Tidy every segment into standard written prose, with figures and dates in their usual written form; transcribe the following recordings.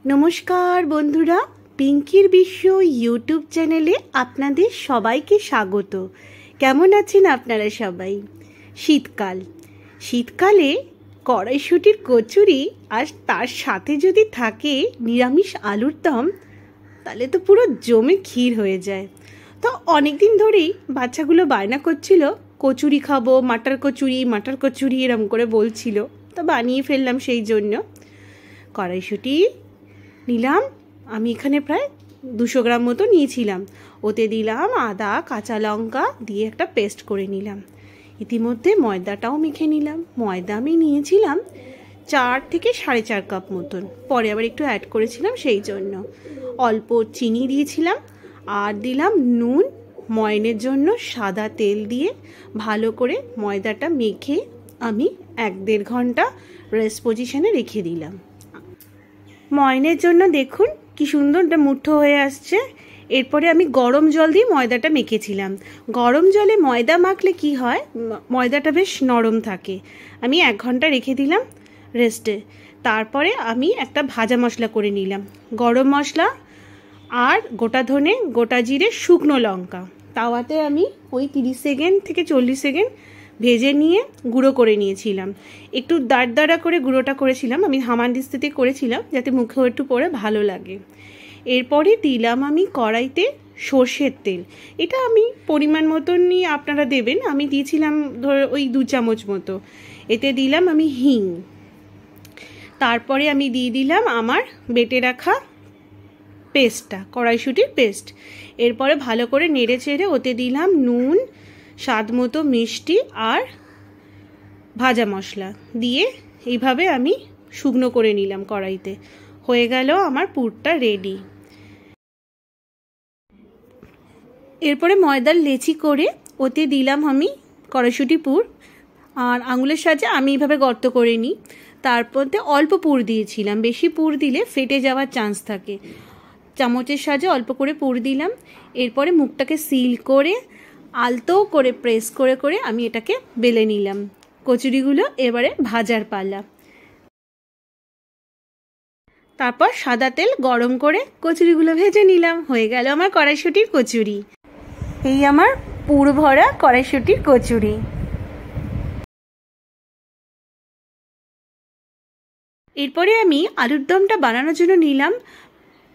নমস্কার বন্ধুরা, পিঙ্কির বিশ্ব ইউটিউব চ্যানেলে আপনাদের সবাইকে স্বাগত। কেমন আছেন আপনারা সবাই? শীতকালে কড়াইশুঁটির কচুরি আর তার সাথে যদি থাকে নিরামিষ আলুর দম, তাহলে তো পুরো জমে ক্ষীর হয়ে যায়। তো অনেক দিন ধরেই বাচ্চাগুলো বায়না করছিল কচুরি খাবো, মাটার কচুরি এরম করে বলছিল, তো বানিয়ে ফেললাম। সেই জন্য কড়াইশুঁটি নিলাম, আমি এখানে প্রায় 200 গ্রাম মতো নিয়েছিলাম। ওতে দিলাম আদা, কাঁচা লঙ্কা দিয়ে একটা পেস্ট করে নিলাম। ইতিমধ্যে ময়দাটাও মেখে নিলাম। ময়দা আমি নিয়েছিলাম 4 থেকে 4.5 কাপ মতন, পরে আবার একটু অ্যাড করেছিলাম, সেই জন্য অল্প চিনি দিয়েছিলাম। আর দিলাম নুন, ময়নের জন্য সাদা তেল দিয়ে ভালো করে ময়দাটা মেখে আমি 1-1.5 ঘন্টা রেস্ট পজিশনে রেখে দিলাম। ময়নের জন্য দেখুন কি সুন্দর মুঠো হয়ে আসছে। এরপরে আমি গরম জল দিয়ে ময়দাটা মেখেছিলাম। গরম জলে ময়দা মাখলে কি হয়, ময়দাটা বেশ নরম থাকে। আমি 1 ঘন্টা রেখে দিলাম রেস্টে। তারপরে আমি একটা ভাজা মশলা করে নিলাম, গরম মশলা আর গোটা ধনে, গোটা জিরে, শুকনো লঙ্কা। তাওয়াতে আমি ওই 30 সেকেন্ড থেকে 40 সেকেন্ড ভেজে নিয়ে গুঁড়ো করে নিয়েছিলাম। একটু দাঁড়া করে গুঁড়োটা করেছিলাম, আমি হামানদিস্তাতে করেছিলাম যাতে মুখে একটু পরে ভালো লাগে। এরপরে দিলাম আমি কড়াইতে সর্ষের তেল। এটা আমি পরিমাণ মতন নিয়ে আপনারা দেবেন, আমি দিয়েছিলাম ধর ওই 2 চামচ মতো। এতে দিলাম আমি হিং। তারপরে আমি দিয়ে দিলাম আমার বেটে রাখা পেস্টটা, কড়াইশুঁটির পেস্ট। এরপরে ভালো করে নেড়ে চেড়ে ওতে দিলাম নুন, স্বাদ মতো মিষ্টি আর ভাজা মশলা দিয়ে এইভাবে আমি শুকনো করে নিলাম কড়াইতে। হয়ে গেল আমার পুরটা রেডি। এরপরে ময়দার লেচি করে ওতে দিলাম আমি কড়াইশুঁটি পুর, আর আঙুলের সাহায্যে আমি এইভাবে গর্ত করে নিই। তারপরে অল্প পুর দিয়েছিলাম, বেশি পুর দিলে ফেটে যাওয়ার চান্স থাকে। চামচের সাহায্যে অল্প করে পুর দিলাম। এরপরে মুখটাকে সিল করে আলতো করে প্রেস করে করে আমি এটাকে বেলে নিলাম। কচুরিগুলো এবারে ভাজার পালা। তারপর সাদা তেল গরম করে কচুরিগুলো ভেজে নিলাম। হয়ে গেল আমার কড়াইশুঁটির কচুরি। এই আমার পুর ভরা কড়াইশুঁটির কচুরি। এরপরে আমি আলুর দমটা বানানোর জন্য নিলাম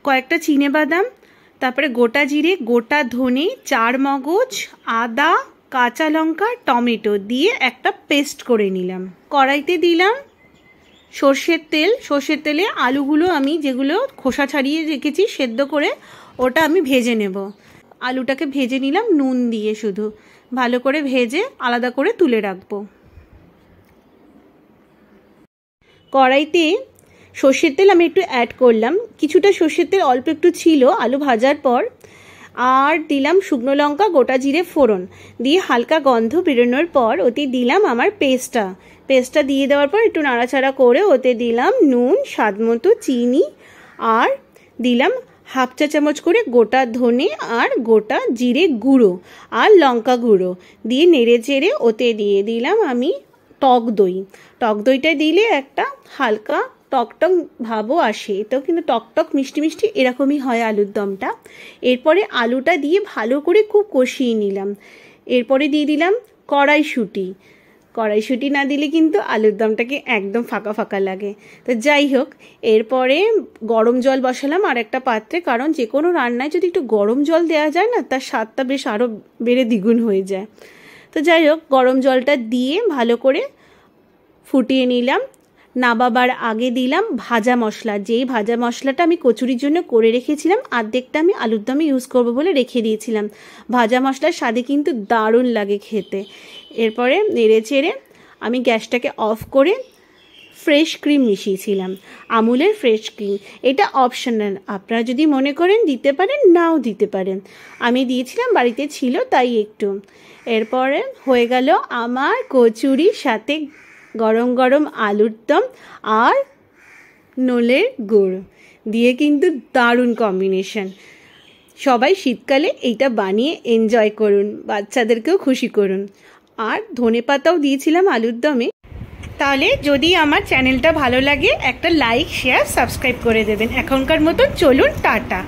কয়েকটা চিনেবাদাম, তারপরে গোটা জিরে, গোটা ধনে, 4 মগজ, আদা, কাঁচা লঙ্কা, টমেটো দিয়ে একটা পেস্ট করে নিলাম। কড়াইতে দিলাম সর্ষের তেল। সর্ষের তেলে আলুগুলো আমি যেগুলো খোসা ছাড়িয়ে রেখেছি সেদ্ধ করে, ওটা আমি ভেজে নেব। আলুটাকে ভেজে নিলাম নুন দিয়ে, শুধু ভালো করে ভেজে আলাদা করে তুলে রাখবো। কড়াইতে সর্ষের তেল আমি একটু অ্যাড করলাম, কিছুটা সর্ষের তেল অল্প একটু ছিল আলু ভাজার পর। আর দিলাম শুকনো লঙ্কা, গোটা জিরে ফোড়ন দিয়ে হালকা গন্ধ বেরোনোর পর ওতে দিলাম আমার পেস্টটা দিয়ে দেওয়ার পর একটু নাড়াচাড়া করে ওতে দিলাম নুন, স্বাদ মতো চিনি, আর দিলাম 1/2 চা চামচ করে গোটা ধনে আর গোটা জিরে গুঁড়ো আর লঙ্কা গুঁড়ো দিয়ে নেড়ে চেড়ে ওতে দিয়ে দিলাম আমি টক দইটা দিলে একটা হালকা টকটক ভাবও আসে, এটাও কিন্তু টকটক মিষ্টি মিষ্টি এরকমই হয় আলুর দমটা। এরপরে আলুটা দিয়ে ভালো করে খুব কষিয়ে নিলাম। এরপরে দিয়ে দিলাম কড়াইশুঁটি না দিলে কিন্তু আলুর দমটাকে একদম ফাঁকা ফাঁকা লাগে। তো যাই হোক, এরপরে গরম জল বসালাম আর একটা পাত্রে, কারণ যে কোনো রান্নায় যদি একটু গরম জল দেওয়া যায় না, তার স্বাদটা বেশ আরও বেড়ে দ্বিগুণ হয়ে যায়। তো যাই হোক, গরম জলটা দিয়ে ভালো করে ফুটিয়ে নিলাম। নামাবার আগে দিলাম ভাজা মশলা, যেই ভাজা মশলাটা আমি কচুরির জন্য করে রেখেছিলাম, অর্ধেকটা আমি আলুর দমে ইউজ করবো বলে রেখে দিয়েছিলাম। ভাজা মশলার স্বাদে কিন্তু দারুণ লাগে খেতে। এরপরে নেড়ে চেড়ে আমি গ্যাসটাকে অফ করে ফ্রেশ ক্রিম মিশিয়েছিলাম, আমুলের ফ্রেশ ক্রিম। এটা অপশনাল, আপনারা যদি মনে করেন দিতে পারেন, নাও দিতে পারেন। আমি দিয়েছিলাম, বাড়িতে ছিল তাই একটু। এরপরে হয়ে গেল আমার কচুরির সাথে গরম গরম আলুর দম আর নলের গুড় দিয়ে কিন্তু দারুণ কম্বিনেশন। সবাই শীতকালে এইটা বানিয়ে এনজয় করুন, বাচ্চাদেরকেও খুশি করুন। আর ধনেপাতাও দিয়েছিলাম আলুর দমে, তাহলে যদি আমার চ্যানেলটা ভালো লাগে একটা লাইক শেয়ার সাবস্ক্রাইব করে দেবেন। এখনকার মতন চলুন, টাটা।